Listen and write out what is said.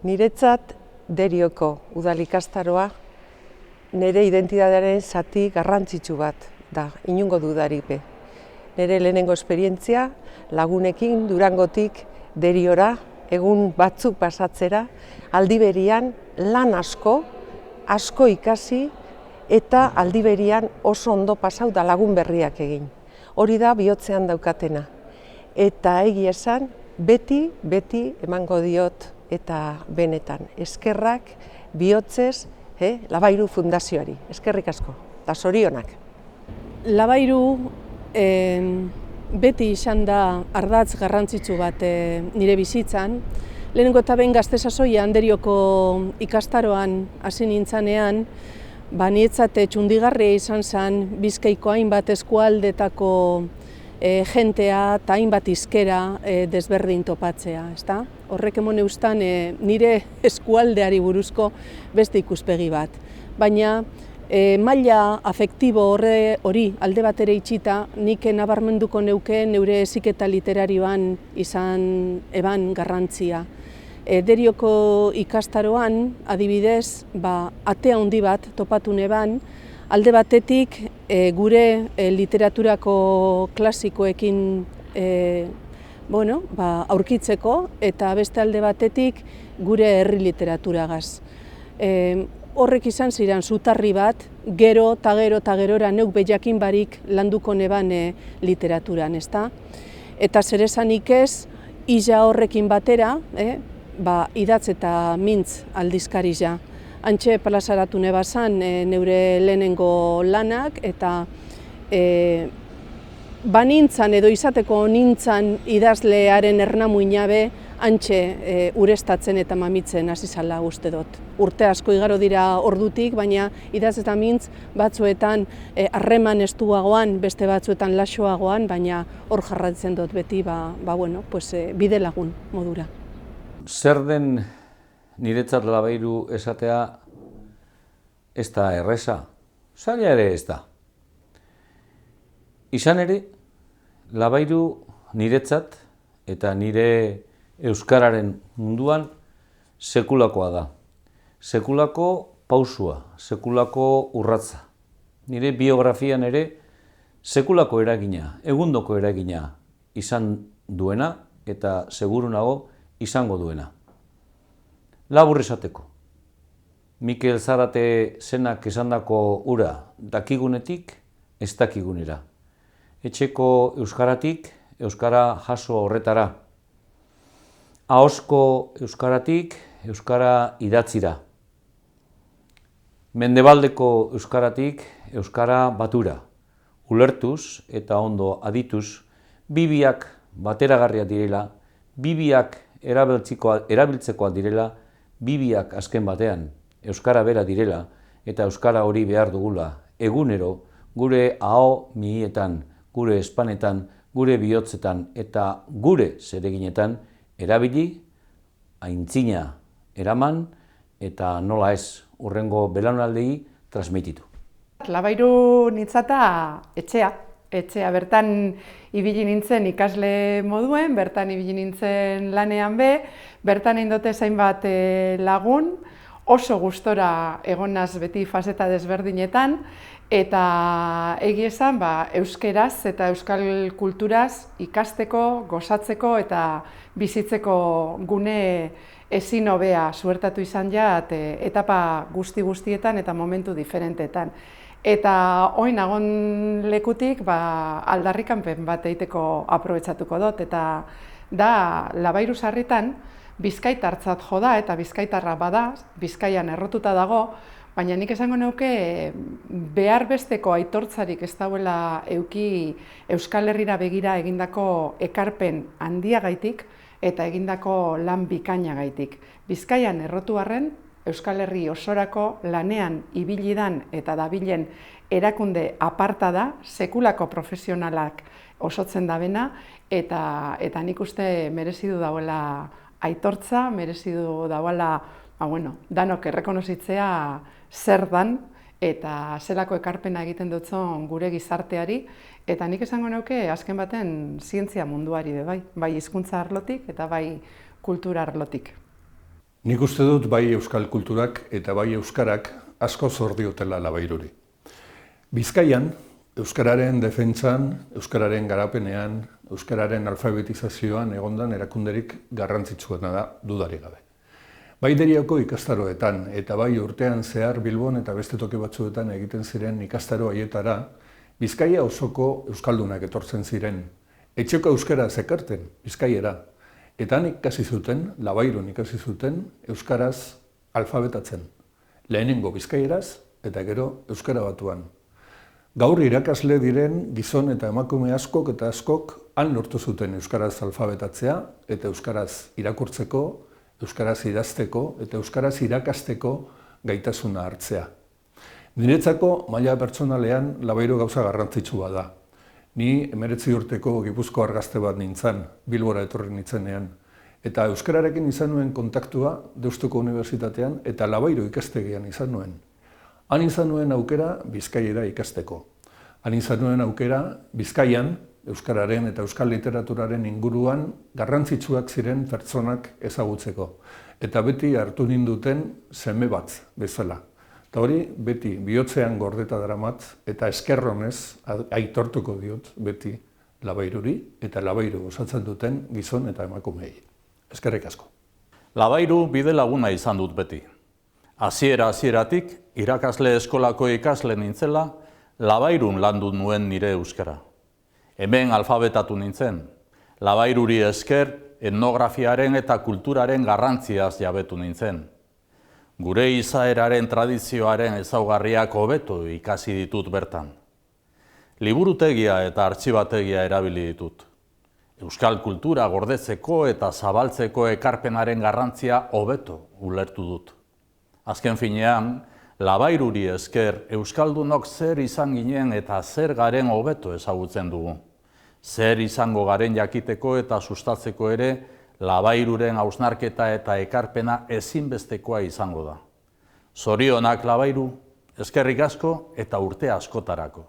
Niretzat Derioko udal ikastaroa nire identitatearen zati garrantzitsu bat da, inongo dudarik be. Nire lehenengo esperientzia lagunekin Durangotik Deriora egun batzuk pasatzera, aldi berean lan asko ikasi eta aldi berean oso ondo pasau da lagun berriak egin. Hori da bihotzean daukatena. Eta egia esan, beti emango diot eta benetan eskerrak bihotzez Labairu Fundazioari. Eskerrik asko, eta zorionak. Labairu beti izan da ardatz garrantzitsu bat nire bizitzan. Lehenengo eta behin gazte sasoian Derioko ikastaroan hasi nintzanean, niretzat txundigarria izan zen Bizkaiko hainbat eskualdetako jentea eta hainbat hizkera desberdin topatzea, ezta? Horrek emon eustan nire eskualdeari buruzko beste ikuspegi bat. Baina maila afektibo hori alde batera itxita, nik nabarmenduko neuke neure heziketa literarioan izan eban garrantzia. Derioko ikastaroan, adibidez, ate handi bat topatu neban, alde batetik gure literaturako klasikoekin aurkitzeko eta beste alde batetik gure herri literaturagaz. Horrek izan ziren zutarri bat, gero eta gerora neuk bejakin barik landuko neban literaturan, ezta? Eta zer esanik ez, ija horrekin batera, idatz eta mintz aldizkari ja. Antxe plazaratu nebazan neure lehenengo lanak eta banintzan edo izateko nintzan idazlearen ernamuina be antxe urestatzen eta mamitzen hasi zala uste dut. Urte asko igaro dira ordutik, baina idaz eta mintz batzuetan harreman estuagoan, beste batzuetan laxoagoan, baina hor jarratzen dut beti bide lagun modura. Zer den niretzat Labairu esatea ez da erreza, zaila ere ez da. Izan ere, Labairu niretzat eta nire euskararen munduan sekulakoa da. Sekulako pausua, sekulako urratza. Nire biografian ere sekulako eragina, egundoko eragina izan duena eta seguru nago izango duena. Labur esateko, Mikel Zarate zenak esandako ura dakigunetik ez dakigunera. Etxeko euskaratik euskara jaso horretara. Ahozko euskaratik euskara idatzira. Mendebaldeko euskaratik euskara batura. Ulertuz eta ondo adituz, bibiak bateragarriak direla, bibiak erabiltzekoak direla, bibiak azken batean euskara bera direla eta euskara hori behar dugula egunero gure aho mihietan, gure espanetan, gure bihotzetan eta gure zereginetan erabili, aintzina eraman eta nola ez hurrengo belaunaldiei transmititu. Labairu nitzata etxea bertan ibili nintzen ikasle moduen, bertan ibili nintzen lanean be, bertan eindote zainbat lagun, oso gustora egonaz beti faseta desberdinetan, eta egia esan euskeraz eta euskal kulturaz ikasteko, gozatzeko eta bizitzeko gune ezin hobea suertatu izan ja etapa guztietan eta momentu diferentetan. Eta oin nagon lekutik aldarrikanpen bat egiteko aprobetxatuko dut, eta da Labairu sarritan bizkaitartzat jo da eta bizkaitarra bada, Bizkaian errotuta dago, baina nik esango neuke behar besteko aitortzarik ez dauela euki Euskal Herrira begira egindako ekarpen handiagaitik eta egindako lan bikainagaitik. Bizkaian errotu arren, Euskal Herri osorako lanean ibili dan eta dabilen erakunde aparta da, sekulako profesionalak osotzen dabena, eta nik uste merezidu dauela aitortza, merezidu dauela danok errekonozitzea zer dan eta zelako ekarpena egiten dutzen gure gizarteari, eta nik esango neuke azken baten zientzia munduari bai hizkuntza arlotik eta bai kultura arlotik. Nik uste dut bai euskal kulturak eta bai euskarak asko zor diotela Labairuri. Bizkaian, euskararen defentsan, euskararen garapenean, euskararen alfabetizazioan egondan erakunderik garrantzitsuena da dudarik gabe. Bai Derioko ikastaroetan eta bai urtean zehar Bilbon eta beste toki batzuetan egiten ziren ikastaro haietara, Bizkaia osoko euskaldunak etortzen ziren. Etxeko euskara zekarten, bizkaiera. Eta han ikasi zuten, Labairun ikasi zuten, euskaraz alfabetatzen. Lehenengo bizkaieraz eta gero euskara batuan. Gaur irakasle diren gizon eta emakume askok eta askok han lortu zuten euskaraz alfabetatzea eta euskaraz irakurtzeko, euskaraz idazteko eta euskaraz irakasteko gaitasuna hartzea. Niretzako maila pertsonalean Labairu gauza garrantzitsua da. Ni 19 urteko Gipuzkoar gazte bat nintzen, Bilbora etorri nintzenean. Eta euskararekin izan nuen kontaktua Deustuko Unibertsitatean eta Labairu ikastegian izan nuen. Han izan nuen aukera Bizkaiera ikasteko. Han izan nuen aukera Bizkaian, euskararen eta euskal literaturaren inguruan garrantzitsuak ziren pertsonak ezagutzeko. Eta beti hartu ninduten seme bat bezala. Eta hori beti bihotzean gordeta daramat eta eskerronez aitortuko diot beti Labairuri eta Labairu osatzen duten gizon eta emakumei. Eskerrik asko. Labairu bide laguna izan dut beti. Hasieratik irakasle eskolako ikasle nintzela, Labairun landu nuen nire euskara. Hemen alfabetatu nintzen, Labairuri esker etnografiaren eta kulturaren garrantziaz jabetu nintzen. Gure izaeraren tradizioaren ezaugarriak hobeto ikasi ditut bertan. Liburutegia eta artxibategia erabili ditut. Euskal kultura gordetzeko eta zabaltzeko ekarpenaren garrantzia hobeto ulertu dut. Azken finean, Labairuri esker euskaldunok zer izan ginen eta zer garen hobeto ezagutzen dugu. Zer izango garen jakiteko eta sustatzeko ere Labairuren hausnarketa eta ekarpena ezinbestekoa izango da. Zorionak Labairu, eskerrik asko eta urte askotarako.